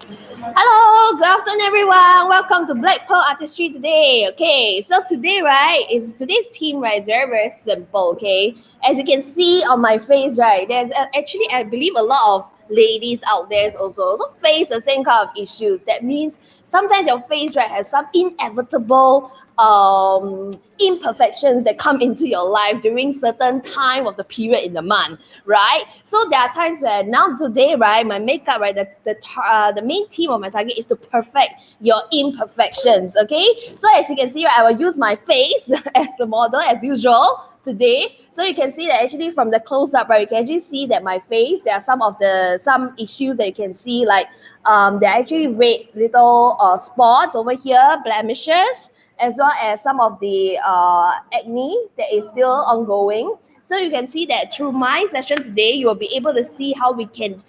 Hello, good afternoon, everyone. Welcome to Black Pearl Artistry today. Okay, so today, right, is today's theme, right, is very, very simple. Okay, as you can see on my face, right, there's actually, I believe, a lot of ladies out there also face the same kind of issues. That means sometimes your face, right, has some inevitable imperfections that come into your life during certain time of the period in the month, right? So there are times where now today, right, my makeup, right, the main theme of my target is to perfect your imperfections. Okay, so as you can see, right, I will use my face as the model as usual today. So you can see that actually from the close up, right, you can actually see that my face, there are some issues that you can see, like there are actually red little spots over here, blemishes, as well as some of the acne that is still ongoing. So you can see that through my session today, you will be able to see how we can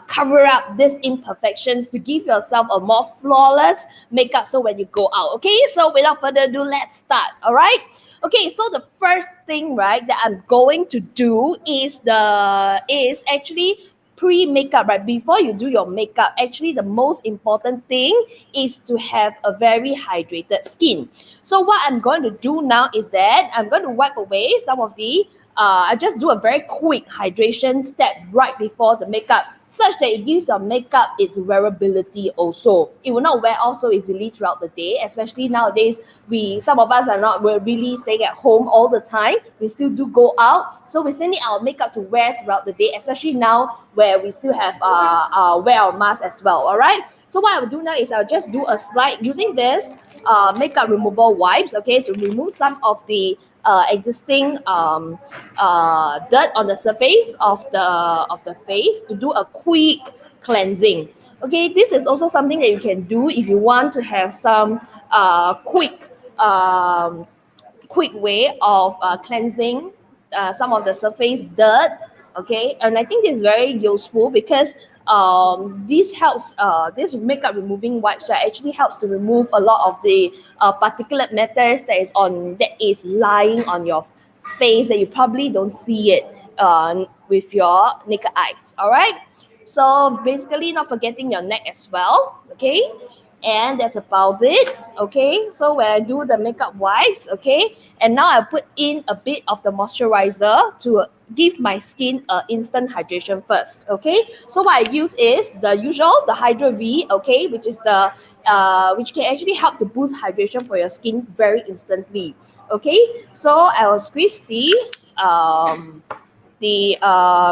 cover up these imperfections to give yourself a more flawless makeup. So when you go out, okay. So without further ado, let's start. All right. Okay. So the first thing, right, that I'm going to do is actually pre-makeup, right? Before you do your makeup, actually the most important thing is to have a very hydrated skin. So what I'm going to do now is that I'm going to wipe away some of the I just do a very quick hydration step right before the makeup, such that it gives your makeup its wearability also. It will not wear off so easily throughout the day, especially nowadays. Some of us are not, we're really staying at home all the time. We still do go out, so we still need our makeup to wear throughout the day, especially now where we still have wear our mask as well. All right. So what I will do now is I'll just do a slide using this makeup removal wipes, okay, to remove some of the existing dirt on the surface of the face, to do a quick cleansing. Okay, this is also something that you can do if you want to have some um, quick way of cleansing some of the surface dirt. Okay, and I think it's very useful because this helps, this makeup removing wipes, right, actually helps to remove a lot of the particulate matters that is lying on your face that you probably don't see it with your naked eyes. All right, so basically not forgetting your neck as well. Okay, and that's about it. Okay, so when I do the makeup wipes, okay, and now I put in a bit of the moisturizer to give my skin instant hydration first. Okay, so what I use is the usual, the Hydro V, okay, which is the which can actually help to boost hydration for your skin very instantly. Okay, so I will squeeze the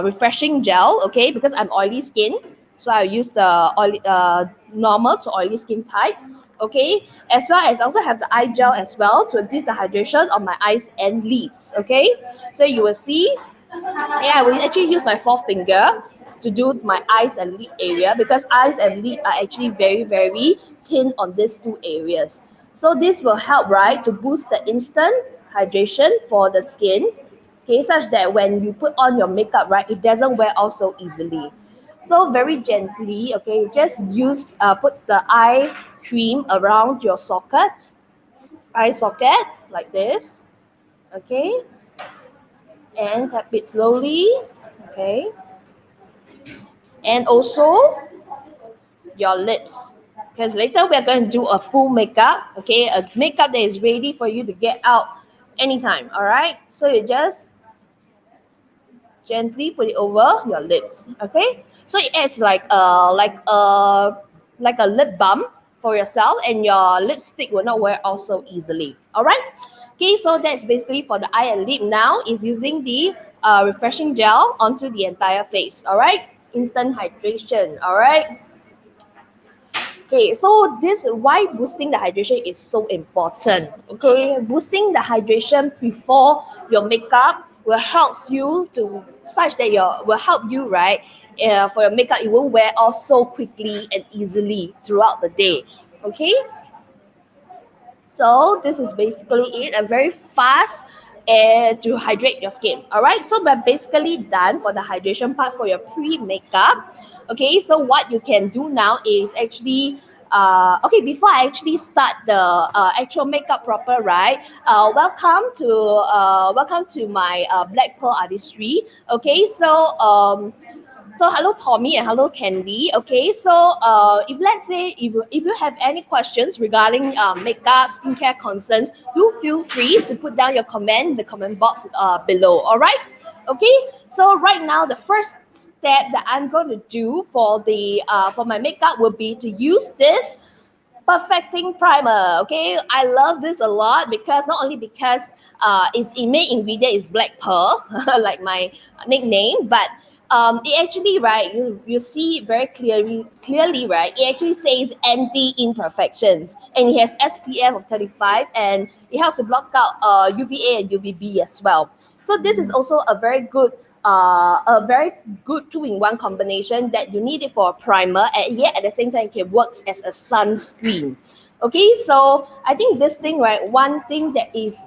refreshing gel, okay, because I'm oily skin, so I use the normal to oily skin type. Okay, as well as I also have the eye gel as well to give the hydration on my eyes and lids. Okay, so you will see, yeah, I will actually use my fourth finger to do my eyes and lid area, because eyes and lid are actually very, very thin on these two areas. So this will help, right, to boost the instant hydration for the skin, okay, such that when you put on your makeup, right, it doesn't wear off so easily. So very gently, okay, just put the eye cream around your eye socket, like this, okay, and tap it slowly, okay, and also your lips, because later we're going to do a full makeup, okay, a makeup that is ready for you to get out anytime. All right, so you just gently put it over your lips, okay, so it acts like a lip balm for yourself, and your lipstick will not wear off so easily. All right, okay, so that's basically for the eye and lip. Now is using the refreshing gel onto the entire face. All right, instant hydration. All right. Okay, so this why boosting the hydration is so important. Okay, boosting the hydration before your makeup will helps you to such that your will help you, right. For your makeup, it won't wear off so quickly and easily throughout the day. Okay, so this is basically it. A very fast to hydrate your skin. All right, so we're basically done for the hydration part for your pre-makeup. Okay, so what you can do now is actually okay, before I actually start the actual makeup proper, right, welcome to my Black Pearl Artistry. Okay, so So hello Tommy and hello Candy. Okay, so if let's say if you have any questions regarding makeup, skincare concerns, do feel free to put down your comment in the comment box below. All right. Okay. So right now the first step that I'm going to do for my makeup will be to use this perfecting primer. Okay, I love this a lot because not only because its main ingredient is black pearl like my nickname, but it actually, right, you see very clearly, right, it actually says anti imperfections, and it has SPF of 35, and it helps to block out UVA and UVB as well. So this is also a very good two-in-one combination that you need it for a primer, and yet at the same time it can work as a sunscreen. Okay, so I think this thing, right, one thing that is,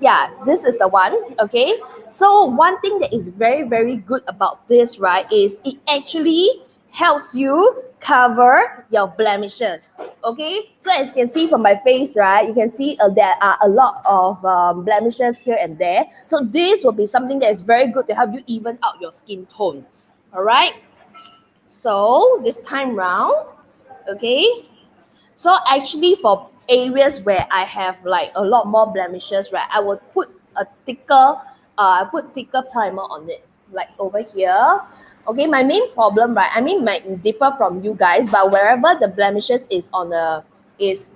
yeah, this is the one. Okay, so one thing that is very very good about this, right, is it actually helps you cover your blemishes. Okay, so as you can see from my face, right, you can see there are a lot of blemishes here and there, so this will be something that is very good to help you even out your skin tone. All right, so this time round, okay, so actually for areas where I have like a lot more blemishes, right, I would put a thicker, put thicker primer on it, like over here. Okay, my main problem, right, I mean, might differ from you guys, but wherever the blemishes is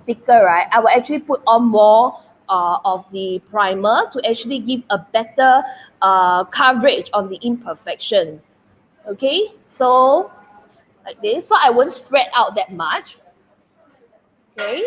thicker, right, I will actually put on more of the primer to actually give a better coverage on the imperfection. Okay, so like this, so I won't spread out that much. Okay.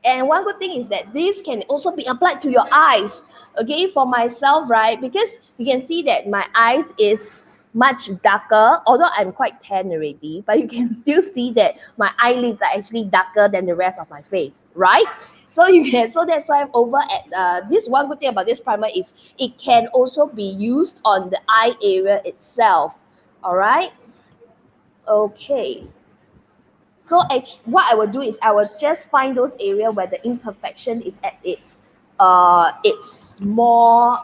And one good thing is that this can also be applied to your eyes. Okay, for myself, right? Because you can see that my eyes is much darker, although I'm quite tan already, but you can still see that my eyelids are actually darker than the rest of my face, right? So you can, so that's why I'm over at this one good thing about this primer is it can also be used on the eye area itself. All right. Okay. So what I will do is I will just find those areas where the imperfection is at its more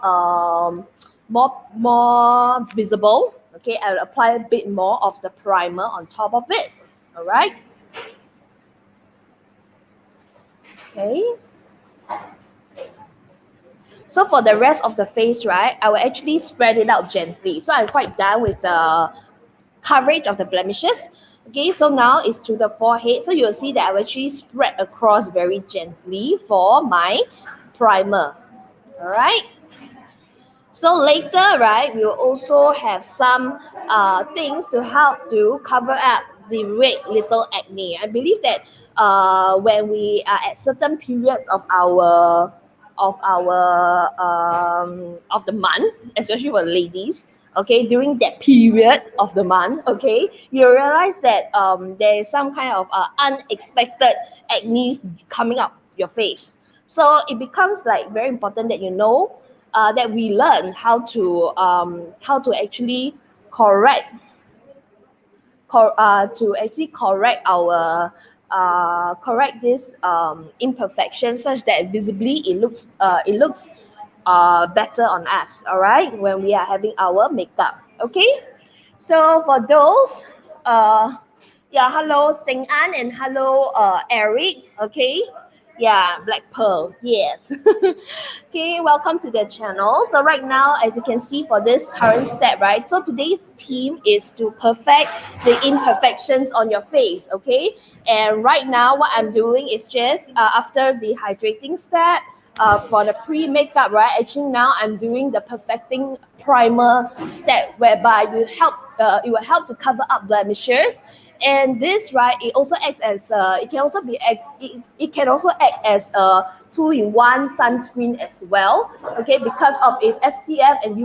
visible. Okay, I'll apply a bit more of the primer on top of it. All right. Okay. So for the rest of the face, right, I will actually spread it out gently. So I'm quite done with the coverage of the blemishes. Okay, so now it's to the forehead. So you'll see that I will actually spread across very gently for my primer. All right. So later, right, we will also have some things to help to cover up the red little acne. I believe that when we are at certain periods of the month, especially for ladies, okay, during that period of the month, okay, you realize that there is some kind of unexpected acne coming up your face. So it becomes like very important that you know that we learn how to actually correct to actually correct our correct this imperfection such that visibly it looks better on us. All right, when we are having our makeup. Okay, so for those yeah, hello Sing An and hello Eric. Okay, yeah, Black Pearl, yes. Okay, welcome to the channel. So right now, as you can see for this current step, right, so today's theme is to perfect the imperfections on your face. Okay, and right now what I'm doing is just after the hydrating step, for the pre-makeup, right, actually now I'm doing the perfecting primer step, whereby it will help to cover up blemishes. And this, right, it also acts as it can also act as a two-in-one sunscreen as well. Okay, because of its SPF and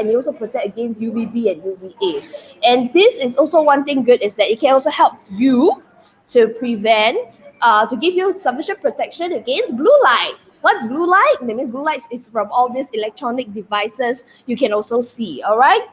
it also protect against UVB and UVA. And this is also one thing good is that it can also help you to prevent to give you sufficient protection against blue light. What's blue light? That means blue light is from all these electronic devices you can also see. All right.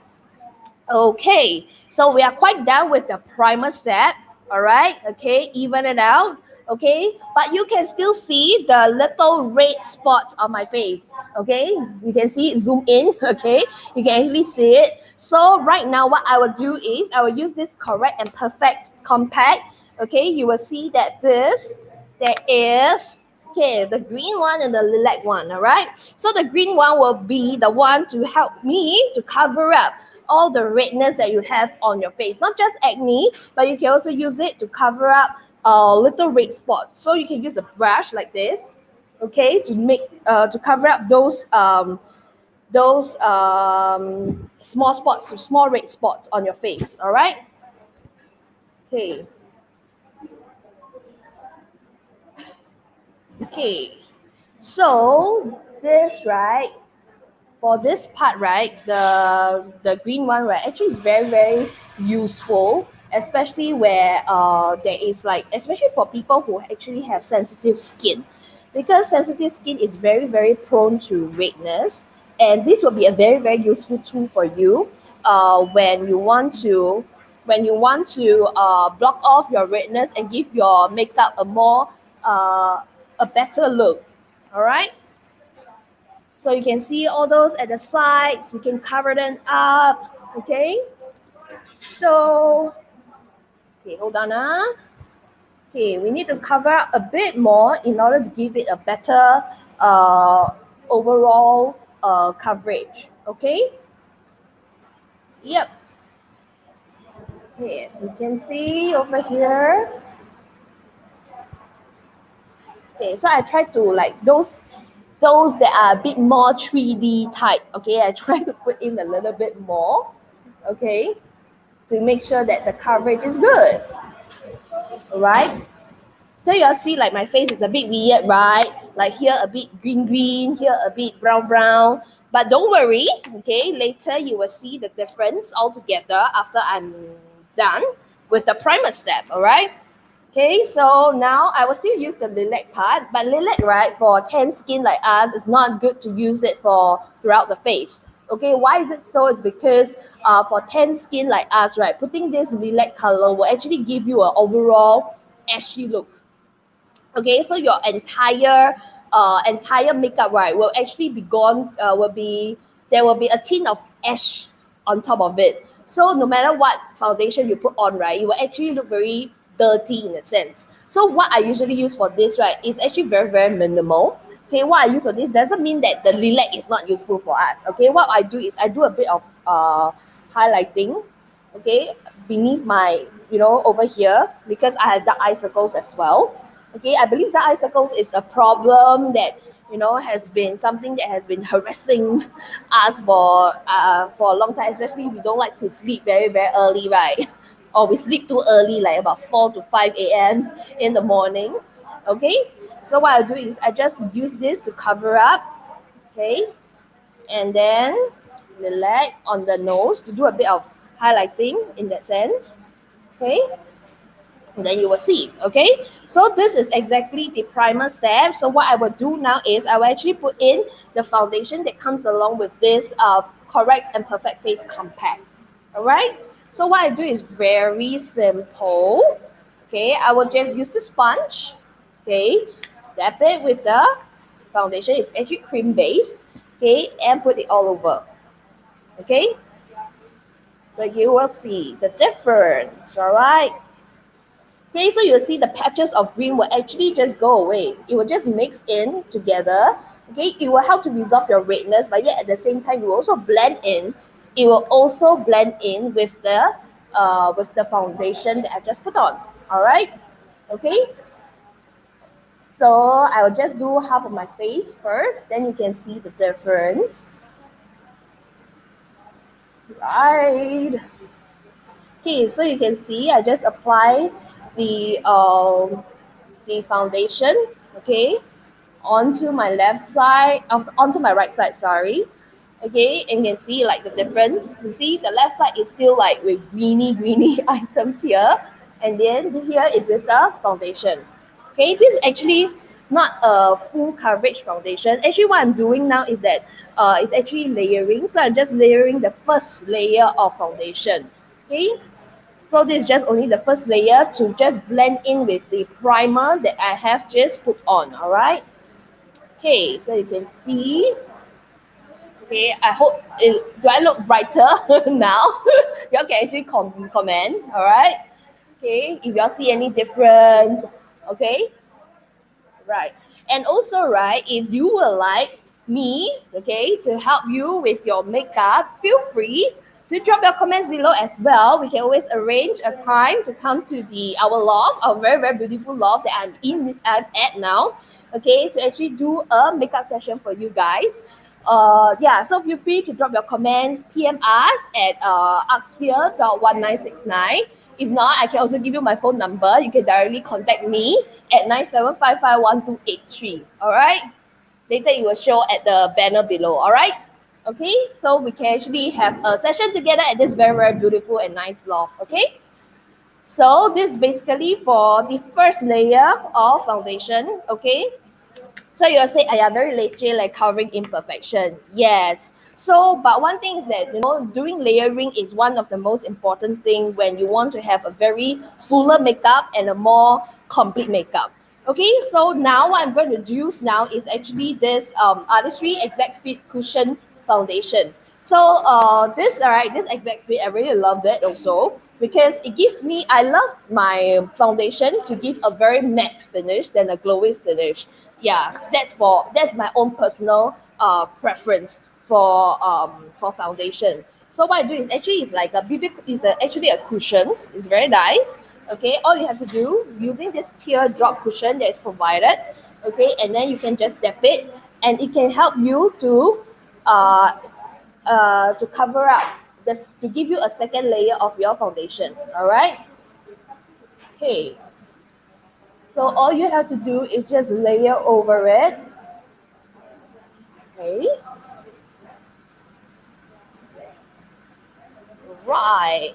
Okay, so we are quite done with the primer step. All right, okay, even it out. okay? But you can still see the little red spots on my face, okay? You can see it, zoom in, okay? You can actually see it. So right now, what I will do is I will use this correct and perfect compact, okay? You will see that there is, okay, the green one and the lilac one, all right? So the green one will be the one to help me to cover up all the redness that you have on your face, not just acne, but you can also use it to cover up little red spots. So you can use a brush like this, okay, to make to cover up those small spots, small red spots on your face. All right. Okay. Okay. So this, right, for this part, right, the green one, right, actually is very useful, especially where there is like, especially for people who actually have sensitive skin, because sensitive skin is very prone to redness, and this will be a very useful tool for you when you want to block off your redness and give your makeup a more a better look. All right. So you can see all those at the sides. You can cover them up. Okay. So, okay, hold on. Okay, we need to cover up a bit more in order to give it a better overall coverage. Okay. Yep. Okay, as you can see over here. Okay, so I try to like those that are a bit more 3D type. Okay, I try to put in a little bit more. Okay, to make sure that the coverage is good. Right? So you'll see like my face is a bit weird, right? Like here a bit green, here a bit brown. But don't worry, okay? Later you will see the difference altogether after I'm done with the primer step, all right? Okay, so now I will still use the lilac part, but lilac, right, for tan skin like us, it's not good to use it for throughout the face. Okay, why is it so? It's because for tan skin like us, right, putting this lilac color will actually give you an overall ashy look. Okay, so your entire makeup, right, will actually be gone. Will be there will be a tint of ash on top of it. So no matter what foundation you put on, right, it will actually look very dirty in a sense. So what I usually use for this, right, is actually very minimal. Okay, what I use for this doesn't mean that the lilac is not useful for us. Okay, what I do is I do a bit of highlighting, okay, beneath my, over here, because I have the eye circles as well. Okay, I believe the eye circles is a problem that has been something that has been harassing us for a long time. Especially we don't like to sleep very early, right? Or we sleep too early, like about 4 to 5 a.m. in the morning. Okay, so what I do is I just use this to cover up. Okay, and then lilac on the nose to do a bit of highlighting in that sense. Okay, and then you will see. Okay, so this is exactly the primer step. So what I will do now is I will actually put in the foundation that comes along with this correct and perfect face compact. All right, so what I do is very simple. Okay, I will just use the sponge. Okay, dab it with the foundation. It's actually cream base. Okay, and put it all over. Okay, so you will see the difference. All right. Okay, so you'll see the patches of green will actually just go away. It will just mix in together. Okay, it will help to resolve your redness, but yet at the same time, you will also blend in. It will also blend in with the foundation that I just put on. All right. Okay. So I will just do half of my face first. Then you can see the difference. Right. Okay, so you can see I just apply the foundation, okay, onto my left side, onto my right side, sorry. Okay, and you can see like the difference. You see the left side is still like with greeny items here, and then here is with the foundation. Okay, this is actually not a full coverage foundation. Actually, what I'm doing now is that it's actually layering. So I'm just layering the first layer of foundation. Okay, So this is just only the first layer to just blend in with the primer that I have just put on, all right? Okay, so you can see. Okay, I hope, do I look brighter now? Y'all can actually comment, all right? Okay, if y'all see any difference, okay? Right. And also, right, if you would like me, okay, to help you with your makeup, feel free to drop your comments below as well. We can always arrange a time to come to our loft, our very, very beautiful loft that I'm at now, okay, to actually do a makeup session for you guys. Yeah, so feel free to drop your comments, PM us at arcsphere.1969. If not, I can also give you my phone number. You can directly contact me at 97551283. All right. Later it will show at the banner below. All right. Okay. So we can actually have a session together at this very, very beautiful and nice loft. Okay. So this is basically for the first layer of foundation. Okay. So you'll say, I am very leceh, like covering imperfection. Yes. So, but one thing is that, doing layering is one of the most important thing when you want to have a very fuller makeup and a more complete makeup. Okay, so now what I'm going to use now is actually this Artistry Exact Fit Cushion Foundation. So this, all right, this Exact Fit, I really love that also because it gives me, I love my foundation to give a very matte finish than a glowy finish. Yeah, that's my own personal preference for foundation. So what I do is actually it's like a BB, actually a cushion. It's very nice. Okay, all you have to do using this teardrop cushion that is provided. Okay, and then you can just dip it, and it can help you uh, to cover up this, to give you a second layer of your foundation. All right. Okay. So all you have to do is just layer over it. Okay. Right.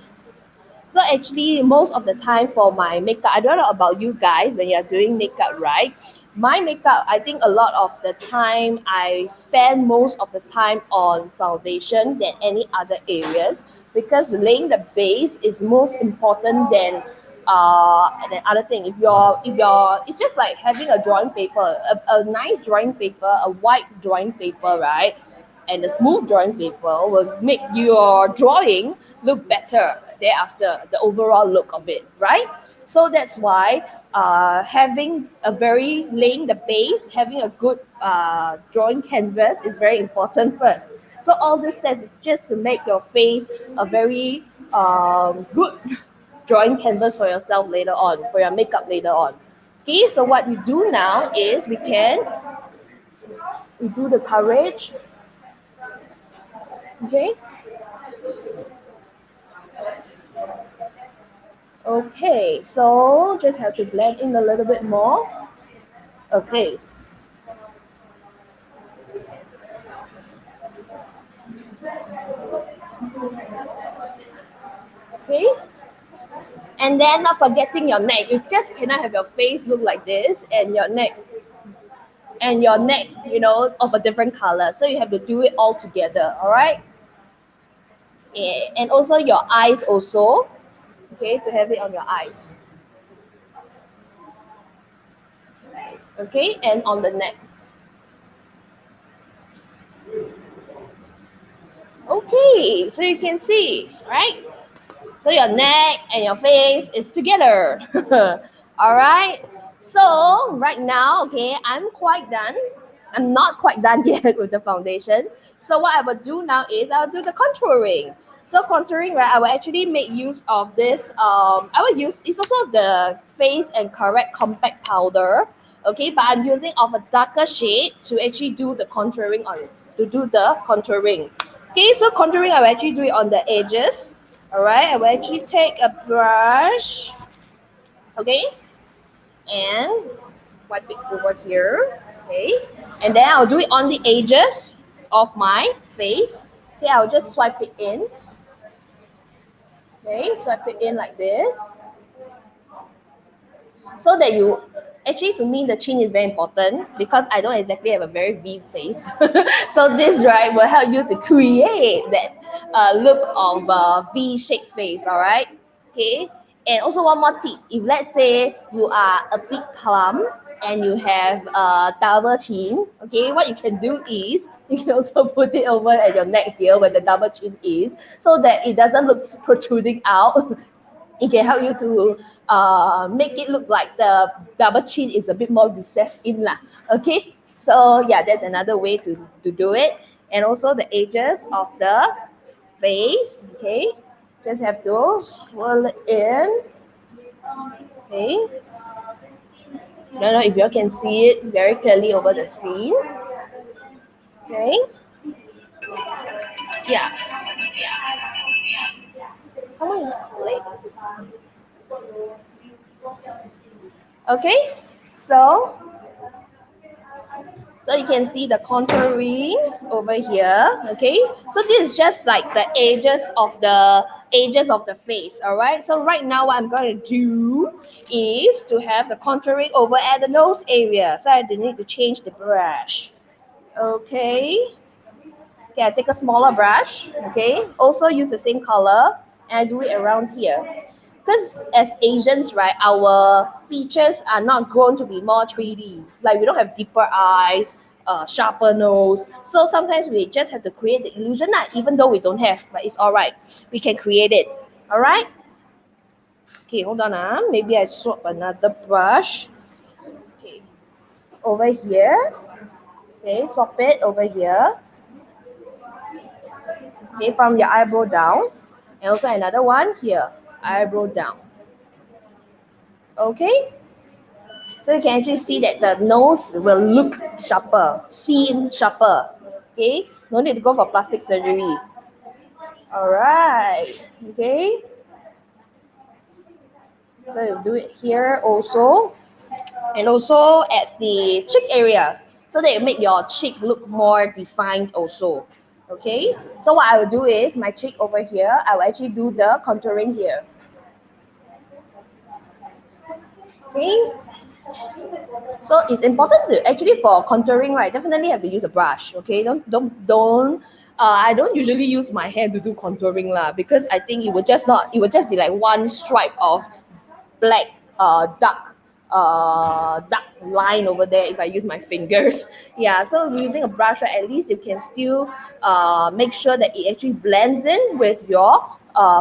So actually, most of the time for my makeup, I don't know about you guys when you're doing makeup, right? My makeup, I think a lot of the time I spend most of the time on foundation than any other areas because laying the base is most important than other thing. If you're it's just like having a drawing paper, a nice drawing paper, a white drawing paper, right? And the smooth drawing paper will make your drawing look better thereafter, the overall look of it, right? So that's why having a very laying the base, having a good drawing canvas is very important first. So all these steps is just to make your face a very good drawing canvas for yourself later on, for your makeup later on. Okay, so what we do now is we do the coverage. Okay. Okay, so just have to blend in a little bit more. Okay. Okay. And then not forgetting your neck. You just cannot have your face look like this and your neck, of a different color. So you have to do it all together, all right? Yeah. And also your eyes also. Okay, to have it on your eyes. Okay, and on the neck. Okay, so you can see, right? So your neck and your face is together. All right. So right now, okay, I'm quite done. I'm not quite done yet with the foundation. So what I will do now is I'll do the contouring. So contouring, right, I will actually make use of this. I will use, it's also the Face and Correct Compact Powder. Okay, but I'm using of a darker shade to actually do the contouring on, to do the contouring. Okay, so contouring, I will actually do it on the edges. All right, I will actually take a brush, okay, and wipe it over here, okay, and then I'll do it on the edges of my face. Okay, I'll just swipe it in, okay, swipe it in like this, so that you, actually to me the chin is very important because I don't exactly have a very V face. So this, right, will help you to create that look of V-shaped face, all right? Okay. And also one more tip, if let's say you are a big plum and you have a double chin, okay, what you can do is you can also put it over at your neck here where the double chin is, so that it doesn't look protruding out. It can help you to make it look like the double chin is a bit more recessed in lah. Okay, so yeah, that's another way to do it. And also the edges of the face, okay, just have to swirl it in. Okay, I don't know if you can see it very clearly over the screen. Okay, yeah, someone is calling. Okay, so you can see the contouring over here. Okay, so this is just like the edges of the face. All right, so right now what I'm going to do is to have the contouring over at the nose area, so I need to change the brush. Okay, I take a smaller brush. Okay, also use the same color and I do it around here, because as Asians, right, our features are not grown to be more 3D. Like we don't have deeper eyes, sharper nose. So sometimes we just have to create the illusion, even though we don't have, but it's all right. We can create it. All right. Okay, hold on. Maybe I swap another brush. Okay, over here. Okay, swap it over here. Okay, from your eyebrow down, and also another one here, eyebrow down. Okay. So you can actually see that the nose will look sharper, seem sharper. Okay, no need to go for plastic surgery. All right. Okay. So you do it here also, and also at the cheek area, so that you make your cheek look more defined also. Okay. So what I will do is my cheek over here, I will actually do the contouring here. Okay. So it's important to actually for contouring, right? Definitely have to use a brush. Okay, don't. I don't usually use my hand to do contouring lah, because I think it would just not. It would just be like one stripe of black, dark line over there if I use my fingers. Yeah. So using a brush, right, at least you can still make sure that it actually blends in with your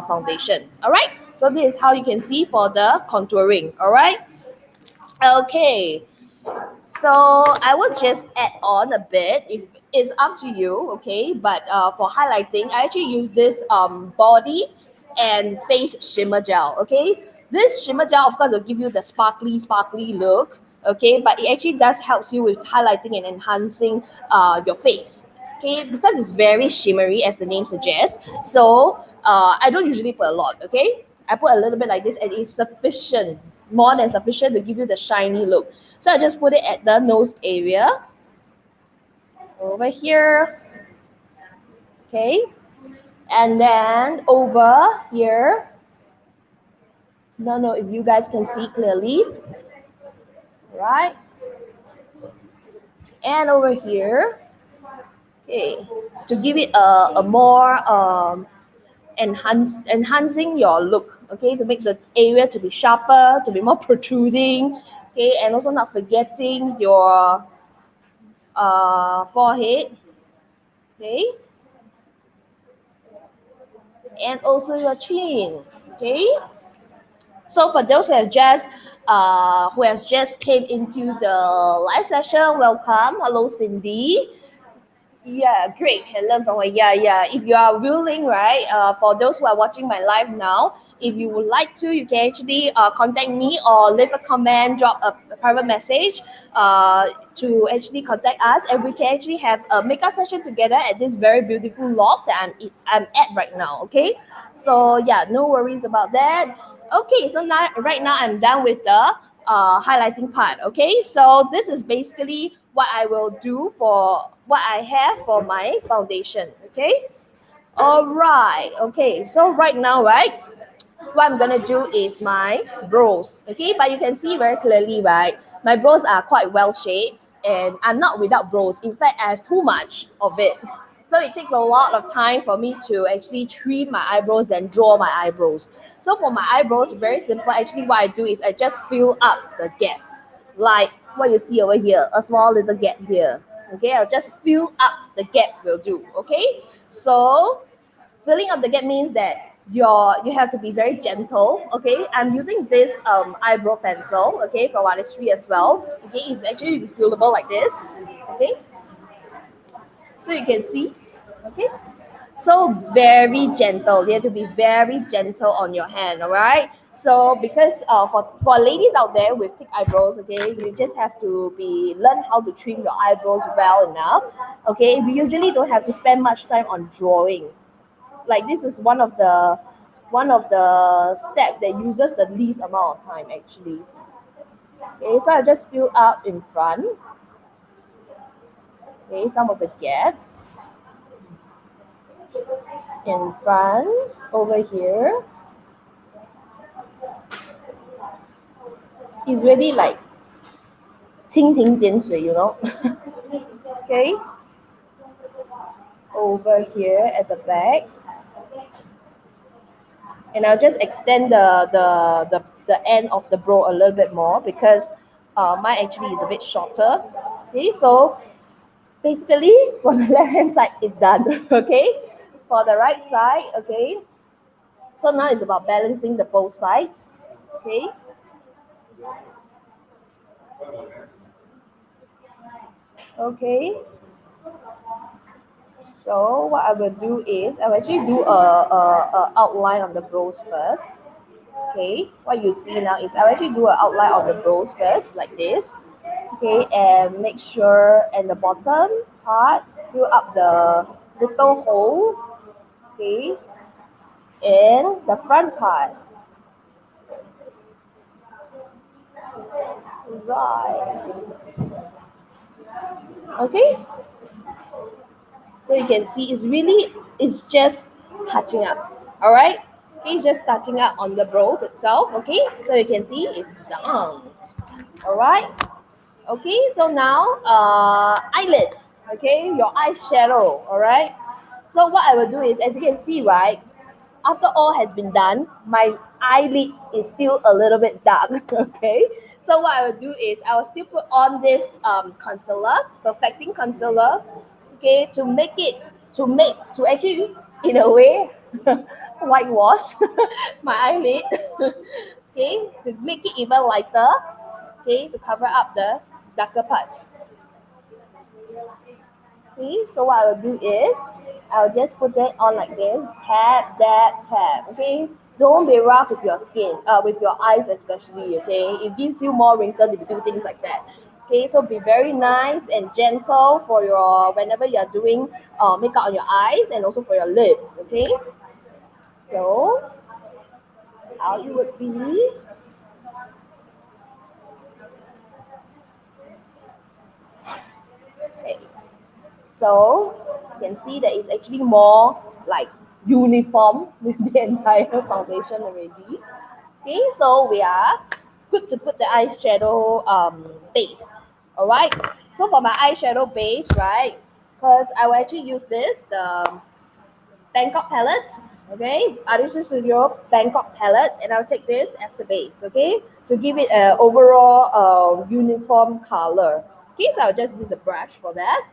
foundation. All right. So this is how you can see for the contouring. All right. Okay. So I will just add on a bit. If it's up to you, okay. But for highlighting, I actually use this body and face shimmer gel. Okay, this shimmer gel, of course, will give you the sparkly look. Okay, but it actually does helps you with highlighting and enhancing your face. Okay, because it's very shimmery, as the name suggests. So I don't usually put a lot. Okay, I put a little bit like this, and it's sufficient, more than sufficient to give you the shiny look. So I just put it at the nose area over here. Okay, and then over here. Don't know if you guys can see clearly, right? And over here. Okay, to give it a more enhancing your look. Okay, to make the area to be sharper, to be more protruding. Okay, and also not forgetting your forehead. Okay, and also your chin. Okay, so for those who have just came into the live session, welcome. Hello, Cindy. Yeah, great. Can learn from her. Yeah. If you are willing, right? For those who are watching my live now, if you would like to, you can actually contact me or leave a comment, drop a private message to actually contact us, and we can actually have a makeup session together at this very beautiful loft that I'm at right now. Okay, so yeah, no worries about that. Okay, so now right now I'm done with the highlighting part. Okay, so this is basically what I will do for what I have for my foundation. Okay, all right. Okay, so right now, right, what I'm gonna do is my brows. Okay, but you can see very clearly, right, my brows are quite well shaped, and I'm not without brows. In fact, I have too much of it. So it takes a lot of time for me to actually trim my eyebrows, then draw my eyebrows. So for my eyebrows, very simple. Actually, what I do is I just fill up the gap, like what you see over here, a small little gap here. Okay, I'll just fill up the gap will do. Okay, so filling up the gap means that you have to be very gentle. Okay, I'm using this eyebrow pencil. Okay, from Artistry as well. Okay, it's actually refillable like this. Okay, so you can see. Okay, so very gentle. You have to be very gentle on your hand. All right. So because for ladies out there with thick eyebrows, okay, you just have to learn how to trim your eyebrows well enough. Okay, we usually don't have to spend much time on drawing. Like this is one of the steps that uses the least amount of time actually. Okay, so I just fill up in front. Okay, some of the gaps in front over here is really like 蜻蜓点水, you know. Okay, over here at the back, and I'll just extend the end of the brow a little bit more because mine actually is a bit shorter. Okay, so basically for the left hand side it's done. Okay, for the right side, okay, so now it's about balancing the both sides. Okay, okay, so what I will do is I will actually do a outline of the brows first. Okay, what you see now is I'll actually do an outline of the brows first, like this. Okay, and make sure at the bottom part, fill up the little holes. Okay, in the front part. Right. Okay, so you can see it's just touching up. All right. Okay, it's just touching up on the brows itself. Okay, so you can see it's done. All right. Okay, so now eyelids. Okay, your eyeshadow. All right. So what I will do is, as you can see, right, after all has been done, my eyelids is still a little bit dark. Okay, so what I will do is I will still put on this concealer, perfecting concealer. Okay, to actually in a way whitewash my eyelid. Okay, to make it even lighter. Okay, to cover up the darker part. Okay, so what I will do is I'll just put it on like this, tap, tap, tap. Okay, don't be rough with your skin, with your eyes especially. Okay, it gives you more wrinkles if you do things like that. Okay, so be very nice and gentle for your whenever you are doing makeup on your eyes and also for your lips. Okay, so how you would be. Okay. So you can see that it's actually more like uniform with the entire foundation already. Okay, so we are good to put the eyeshadow base. All right. So for my eyeshadow base, right? Because I will actually use the Bangkok palette. Okay, Artistry Studio Bangkok palette, and I'll take this as the base. Okay, to give it an overall uniform color. Okay, so I'll just use a brush for that.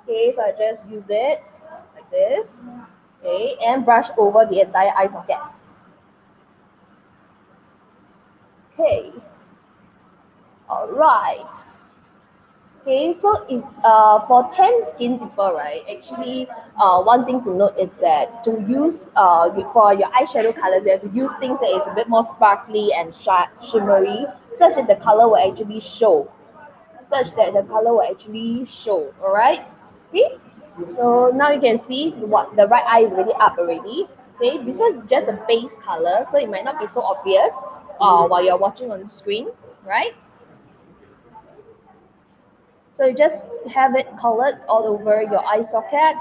Okay, so I just use it like this. Okay, and brush over the entire eye socket. Okay, all right. Okay, so it's for tan skin people, right? Actually, one thing to note is that to use for your eyeshadow colors, you have to use things that is a bit more sparkly and shimmery, such that the color will actually show. All right. Okay, so now you can see what the right eye is really up already. Okay, besides just a base color, so it might not be so obvious while you're watching on the screen, right? So you just have it colored all over your eye socket,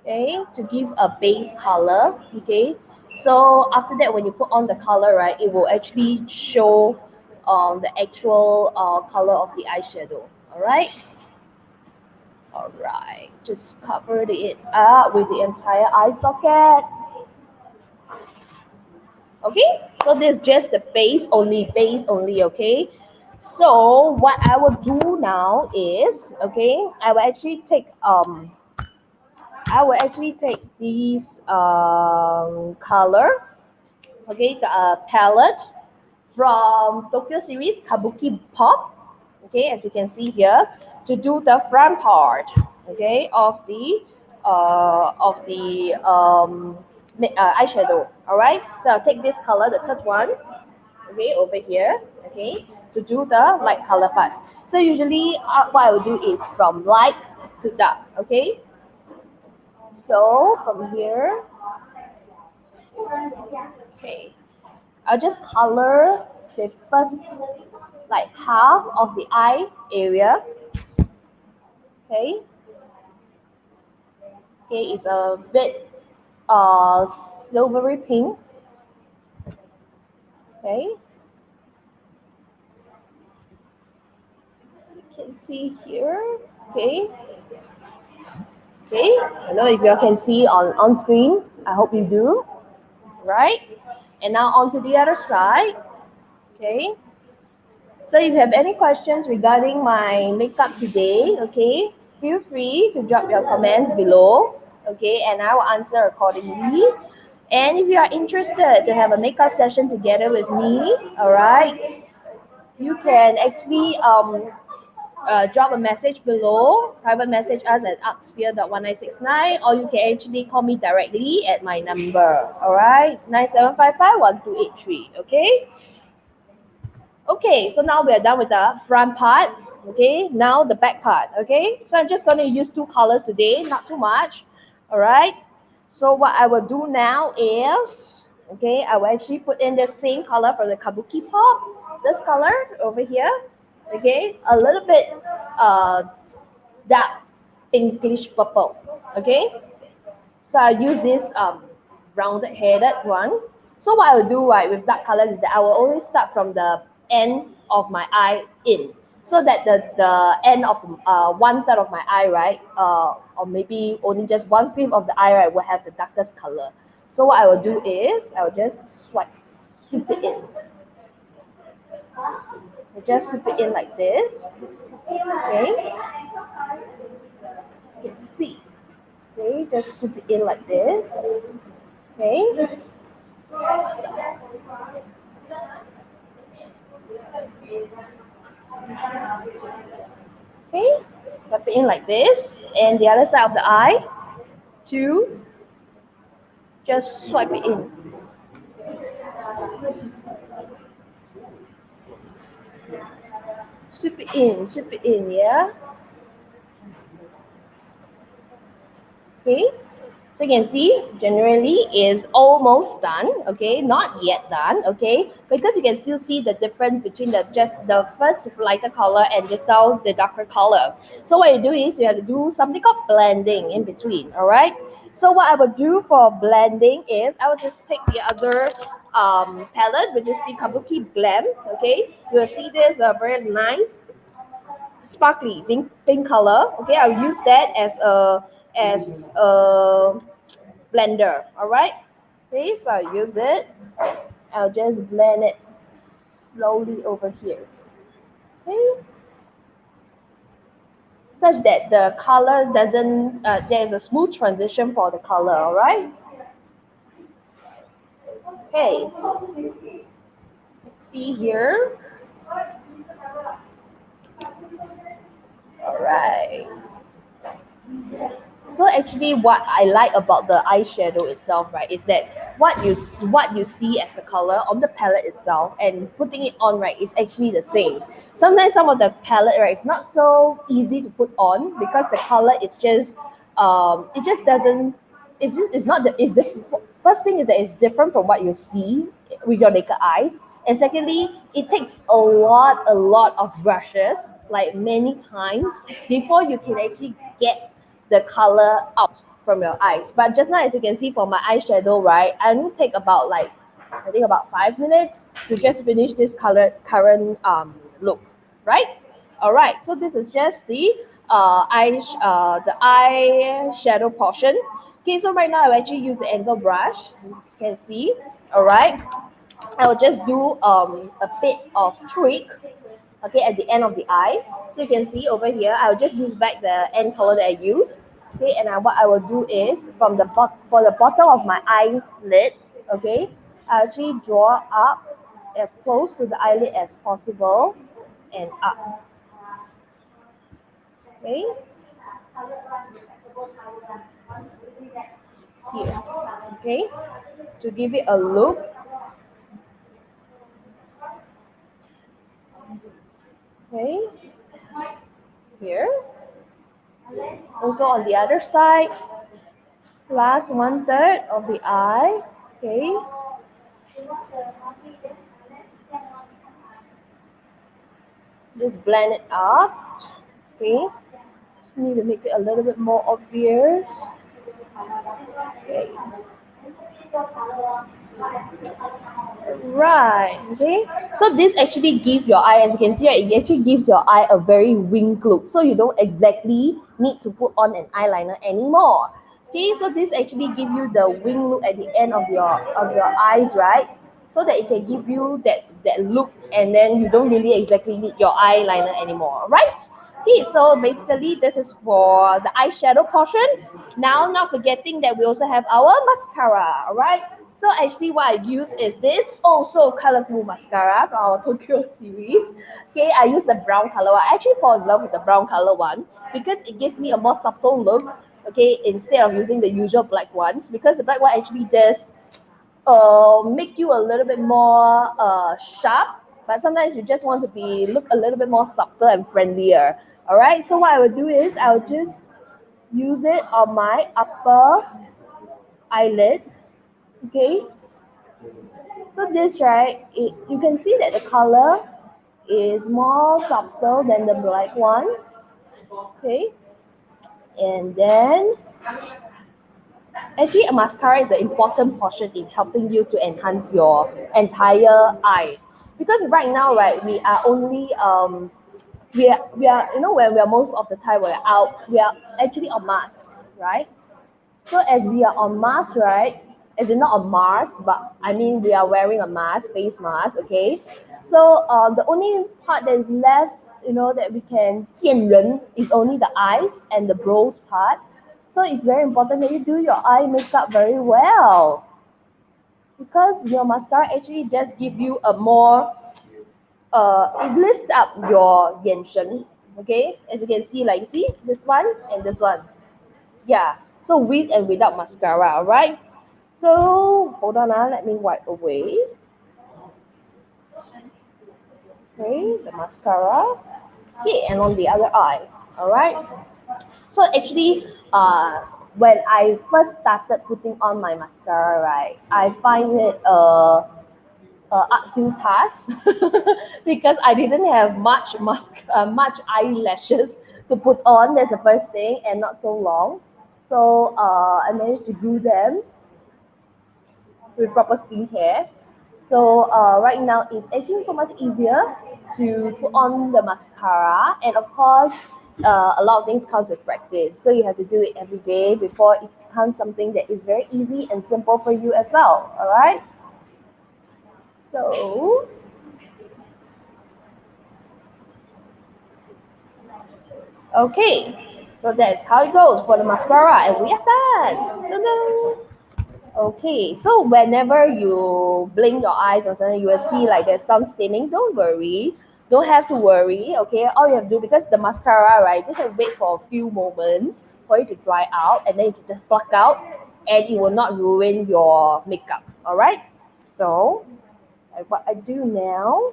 okay, to give a base color, okay. So after that, when you put on the color, right, it will actually show the actual color of the eyeshadow, all right. All right, just cover it up with the entire eye socket. Okay, so this is just the base only, okay? So what I will do now is, okay, I will actually take this color, okay, the palette from Tokyo series Kabuki Pop, okay, as you can see here, to do the front part, okay, of the eyeshadow. All right, so I'll take this color, the third one, okay, over here, okay, to do the light color part. So usually what I will do is from light to dark, okay. So from here, okay, I'll just color the first like half of the eye area. Okay, okay, it's a bit silvery pink. Okay, as you can see here. Okay, okay. I don't know if you all can see on screen. I hope you do. Right, and now on to the other side. Okay. So if you have any questions regarding my makeup today, okay, feel free to drop your comments below, okay, and I will answer accordingly. And if you are interested to have a makeup session together with me, all right, you can actually drop a message below, private message us at artsphere.1969, or you can actually call me directly at my number, all right, 9755 1283, okay? Okay, so now we are done with the front part. Okay, now the back part. Okay, so I'm just going to use two colors today, not too much. All right, so what I will do now is, okay, I will actually put in the same color for the Kabuki Pop, this color over here. Okay, a little bit dark pinkish purple. Okay, so I use this rounded headed one. So what I will do right with dark colors is that I will always start from the end of my eye in, so that the end of the, one third of my eye, right, or maybe only just one fifth of the eye, right, will have the darkest color. So what I will do is I will just sweep it in. I just sweep it in like this. Okay, as you can see. Okay, just sweep it in like this. Okay. Okay, tap it in like this, and the other side of the eye to just swipe it in. Sweep it in, yeah. Okay, so you can see generally is almost done. Okay, not yet done. Okay, because you can still see the difference between the first lighter color and just now the darker color. So what you do is you have to do something called blending in between. All right. So what I would do for blending is I would just take the other palette, which is the Kabuki Glam. Okay, you will see this very nice sparkly pink color. Okay, I'll use that as a blender. All right. Okay, so I'll use it. I'll just blend it slowly over here. Okay, such that the color doesn't. There's a smooth transition for the color. All right. Okay. Let's see here. All right. So actually, what I like about the eyeshadow itself, right, is that what you see as the color on the palette itself and putting it on, right, is actually the same. Sometimes some of the palette, right, it's not so easy to put on because the color is just it just doesn't it's not the it's the first thing is that it's different from what you see with your naked eyes, and secondly, it takes a lot of brushes, like many times, before you can actually get the color out from your eyes. But just now, as you can see for my eyeshadow, right, I only take about like I think about 5 minutes to just finish this current look, right? All right. So this is just the the eye shadow portion. Okay, so right now I actually use the angle brush. You can see. All right. I will just do a bit of tweak, okay, at the end of the eye. So you can see over here, I'll just use back the end color that I used. Okay, and what I will do is from the for the bottom of my eyelid, okay, I actually draw up as close to the eyelid as possible and up. Okay, here. Okay, to give it a look. Okay, here. Also on the other side, last 1/3 of the eye. Okay, just blend it up. Okay, just need to make it a little bit more obvious. Okay. Right. Okay. So this actually gives your eye, as you can see, right, it actually gives your eye a very winged look. So you don't exactly need to put on an eyeliner anymore. Okay. So this actually gives you the wing look at the end of your eyes, right? So that it can give you that look, and then you don't really exactly need your eyeliner anymore, right? Okay, so basically this is for the eyeshadow portion. Now, not forgetting that we also have our mascara, all right? So actually what I use is this also colorful mascara from our Tokyo series. Okay, I use the brown color one. I actually fall in love with the brown color one because it gives me a more subtle look, okay, instead of using the usual black ones, because the black one actually does make you a little bit more sharp, but sometimes you just want to be look a little bit more subtle and friendlier. All right, so what I would do is I'll just use it on my upper eyelid. Okay, so this, right, you can see that the color is more subtle than the black ones. Okay, and then actually a mascara is an important portion in helping you to enhance your entire eye, because right now, right, we are only we are when we are most of the time we're out, we are actually on mask, right? So as we are on mask, right, as in not on Mars, but I mean we are wearing a mask, face mask, okay? So the only part that is left, that we can 见人 is only the eyes and the brows part. So it's very important that you do your eye makeup very well, because your mascara actually just give you a more it lifts up your 眼神, okay? As you can see, like, see this one and this one, yeah. So with and without mascara, all right? So hold on, let me wipe away. Okay, the mascara. Okay, and on the other eye, all right? So actually, when I first started putting on my mascara, right, I find it uphill task because I didn't have much eyelashes to put on. That's the first thing, and not so long. So I managed to glue them with proper skincare. So right now it's actually so much easier to put on the mascara, and of course, a lot of things comes with practice. So you have to do it every day before it becomes something that is very easy and simple for you as well. All right. So okay, so that's how it goes for the mascara, and we are done. Ta-da! Okay, so whenever you blink your eyes or something, you will see like there's some staining. Don't worry, don't have to worry. Okay, all you have to do, because the mascara, right, just have to wait for a few moments for it to dry out, and then you can just pluck out, and it will not ruin your makeup. All right. So, what I do now,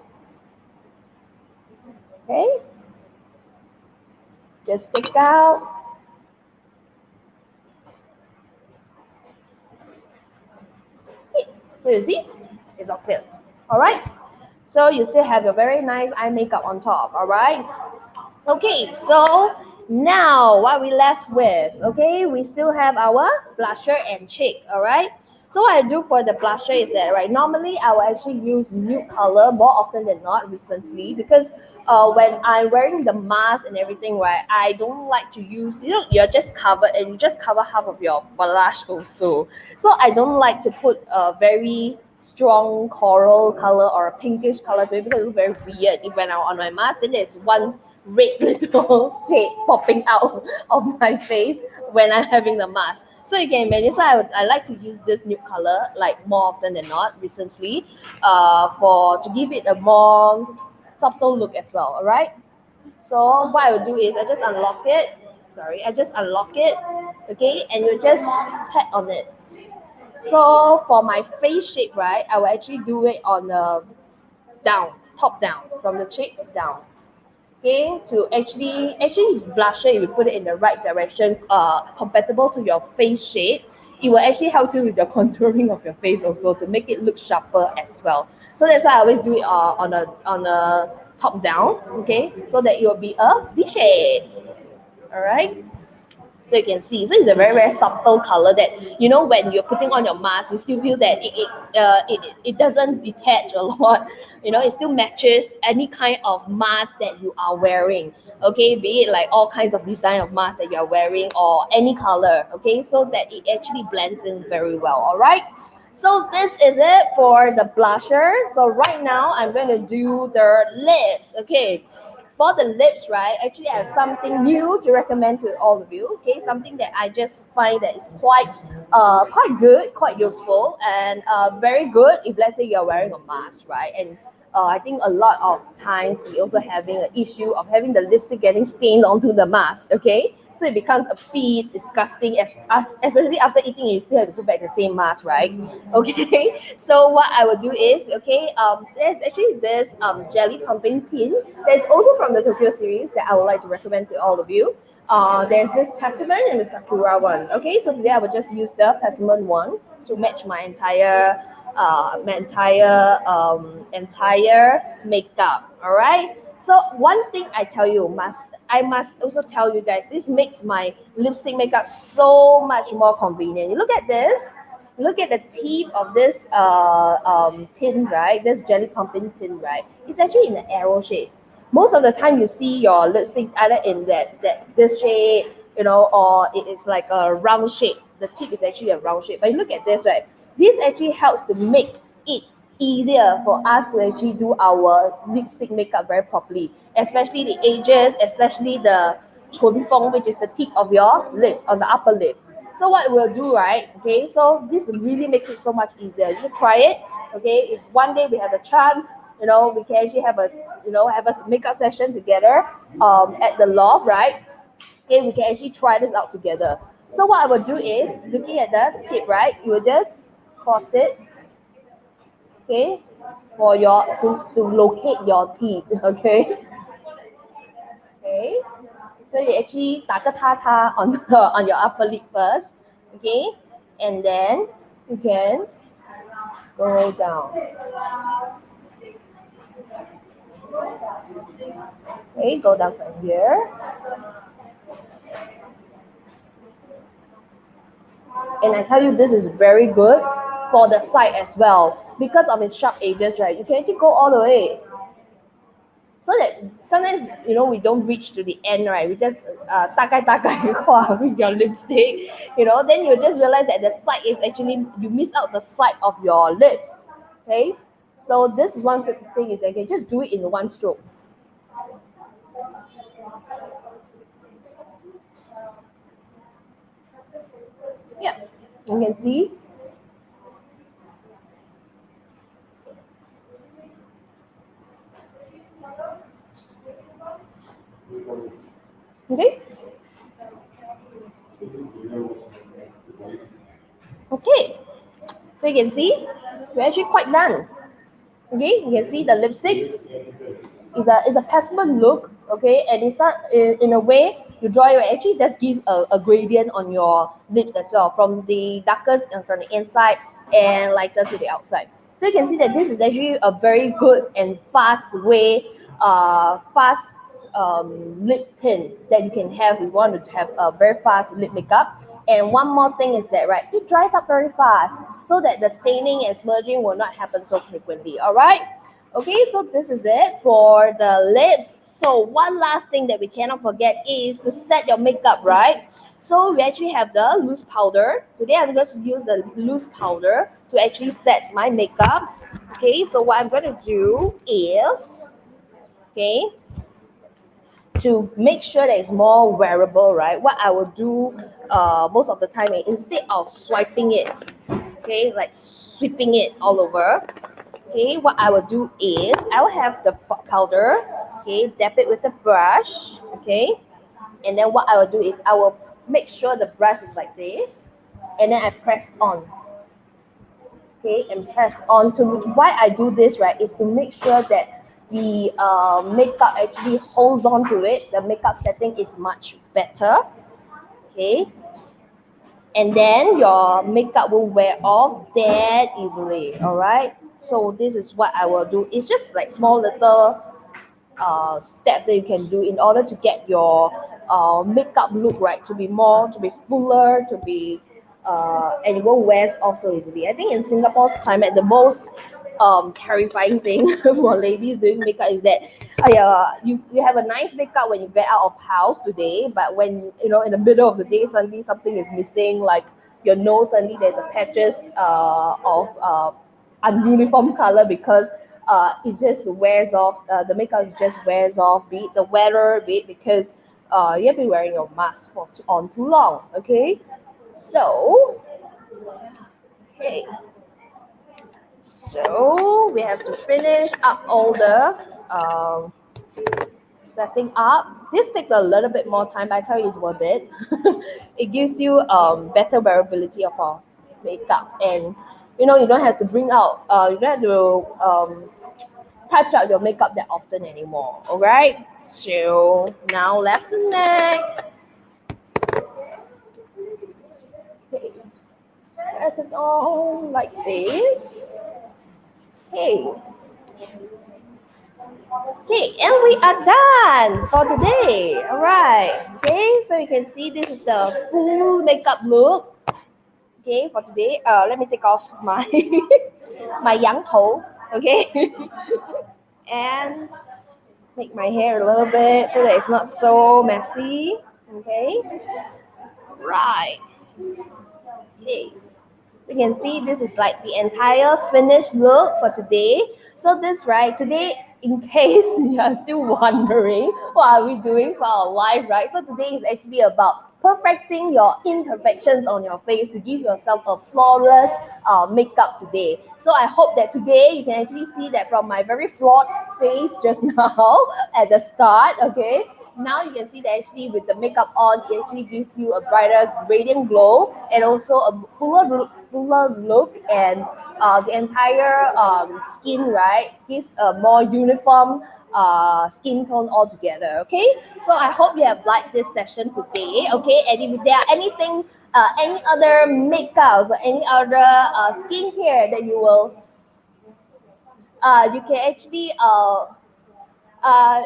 okay, just take out. Okay, so you see, it's all clear. All right. So you still have your very nice eye makeup on top. All right. Okay, so now what we left with, okay, we still have our blusher and cheek, all right? So what I do for the blusher is that, right, normally I will actually use nude color more often than not recently, because when I'm wearing the mask and everything, right, I don't like to use, you're just covered and you just cover half of your blush also. So I don't like to put a very strong coral color or a pinkish color to it, because it looks very weird. If when I'm on my mask, then there's one red little shade popping out of my face when I'm having the mask. So you can imagine. So I like to use this nude color like more often than not recently, for to give it a more subtle look as well. All right. So what I will do is I just unlock it. Sorry, I just unlock it. Okay, and you just pat on it. So for my face shape, right, I will actually do it on the down, top down, from the cheek down. Okay, to actually blusher, if you put it in the right direction, compatible to your face shape, it will actually help you with the contouring of your face also, to make it look sharper as well. So that's why I always do it on a top down. Okay, so that it will be a V shape. All right. So you can see, so it's a very very subtle color that, when you're putting on your mask, you still feel that it doesn't detach a lot. It still matches any kind of mask that you are wearing. Okay, be it like all kinds of design of mask that you are wearing, or any color. Okay, so that it actually blends in very well. All right. So this is it for the blusher. So right now I'm going to do the lips. Okay, for the lips, right, actually I have something new to recommend to all of you. Okay, something that I just find that is quite good, quite useful, and very good if, let's say, you're wearing a mask, right? And I think a lot of times we also having an issue of having the lipstick getting stained onto the mask. Okay, so it becomes a bit disgusting, if us, especially after eating, you still have to put back the same mask, right? Okay, so what I will do is, okay, there's actually this jelly pumping tin that's also from the Tokyo series that I would like to recommend to all of you. There's this persimmon and the sakura one. Okay, so today I will just use the persimmon one to match my entire makeup. All right. So one thing I must also tell you guys, this makes my lipstick makeup so much more convenient. You look at this. Look at the tip of this tin, right? This jelly pumpkin tin, right? It's actually in an arrow shape. Most of the time, you see your lipsticks either in that this shape, or it is like a round shape. The tip is actually a round shape. But you look at this, right? This actually helps to make it easier for us to actually do our lipstick makeup very properly, especially the edges, especially the 唇峰, which is the tip of your lips, on the upper lips. So what we'll do, right? Okay, so this really makes it so much easier. You should try it. Okay, if one day we have a chance, we can actually have a makeup session together at the loft, right? Okay, we can actually try this out together. So what I will do is, looking at the tip, right? You will just cross it, okay, for your to locate your teeth. Okay, okay. So you actually 打个叉叉 on on your upper lip first, okay, and then you can go down. Okay, go down from here, and I tell you, this is very good for the side as well, because of its sharp edges, right? You can actually go all the way, so that sometimes, we don't reach to the end, right? We just 大概画 with your lipstick, then you just realize that the side is actually, you miss out the side of your lips. Okay, so this is one good thing, is that you can just do it in one stroke. Yeah, you can see. Okay, okay, so you can see we're actually quite done. Okay, you can see the lipstick is a persimmon look. Okay, and it's not in a way you draw it, actually just give a gradient on your lips as well, from the darkest and from the inside and lighter to the outside. So you can see that this is actually a very good and fast lip tint that you can have if you want to have a very fast lip makeup. And one more thing is that, right, it dries up very fast so that the staining and smudging will not happen so frequently. All right. Okay, so this is it for the lips. So one last thing that we cannot forget is to set your makeup, right? So we actually have the loose powder. Today I'm going to use the loose powder to actually set my makeup. Okay, so what I'm going to do is, okay, to make sure that it's more wearable, right? What I will do most of the time is instead of swiping it, okay, like sweeping it all over, okay, what I will do is I will have the powder, okay, dab it with the brush, okay, and then what I will do is I will make sure the brush is like this, and then I press on, okay, and press on. To why I do this, right, is to make sure that the makeup actually holds on to it. The makeup setting is much better, okay, and then your makeup will wear off that easily. All right, so this is what I will do. It's just like small little steps that you can do in order to get your makeup look right, to be more, to be fuller, to be and it won't wear off so easily. I think in Singapore's climate, the most terrifying thing for ladies doing makeup is that you have a nice makeup when you get out of house today, but when in the middle of the day suddenly something is missing, like your nose suddenly there's a patches of ununiform color because it just wears off. The makeup just wears off, be it the weather, be it because you have been wearing your mask for on too long. Okay, so okay, so we have to finish up all the setting up. This takes a little bit more time, but I tell you it's worth it. It gives you better wearability of our makeup, and you don't have to bring out. You don't have to touch up your makeup that often anymore. All right. So now left and neck. Okay. Press it on like this. Okay. Okay, and we are done for today. All right. Okay, so you can see this is the full makeup look. Okay, for today. Let me take off my my yang toe. Okay, and make my hair a little bit so that it's not so messy. Okay, right. Okay. So you can see this is like the entire finished look for today. So this right today, in case you are still wondering what are we doing for our live, right? So today is actually about perfecting your imperfections on your face to give yourself a flawless makeup today. So I hope that today you can actually see that from my very flawed face just now at the start, okay? Now you can see that actually with the makeup on, it actually gives you a brighter radiant glow and also a fuller look, and the entire skin, right, gives a more uniform skin tone altogether. Okay, so I hope you have liked this session today. Okay, and if there are anything, any other makeups or any other skincare that you can actually uh,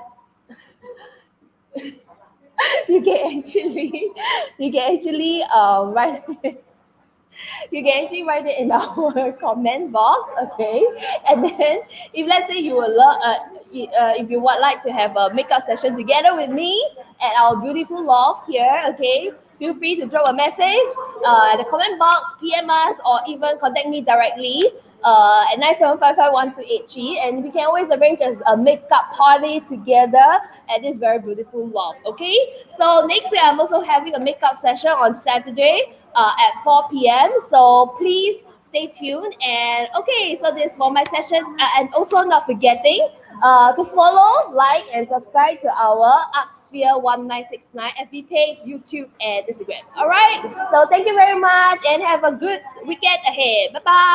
you can actually write you can actually write it in our comment box, okay? And then if let's say you will love if you would like to have a makeup session together with me at our beautiful loft here, okay, feel free to drop a message at the comment box, PM us, or even contact me directly at 9755123, and we can always arrange a makeup party together at this very beautiful loft. Okay, so next week I'm also having a makeup session on Saturday at 4 p.m. So please stay tuned. And okay, so this for my session, and also not forgetting to follow, like, and subscribe to our Artsphere 1969 FB page, YouTube, and Instagram. All right. So thank you very much, and have a good weekend ahead. Bye bye.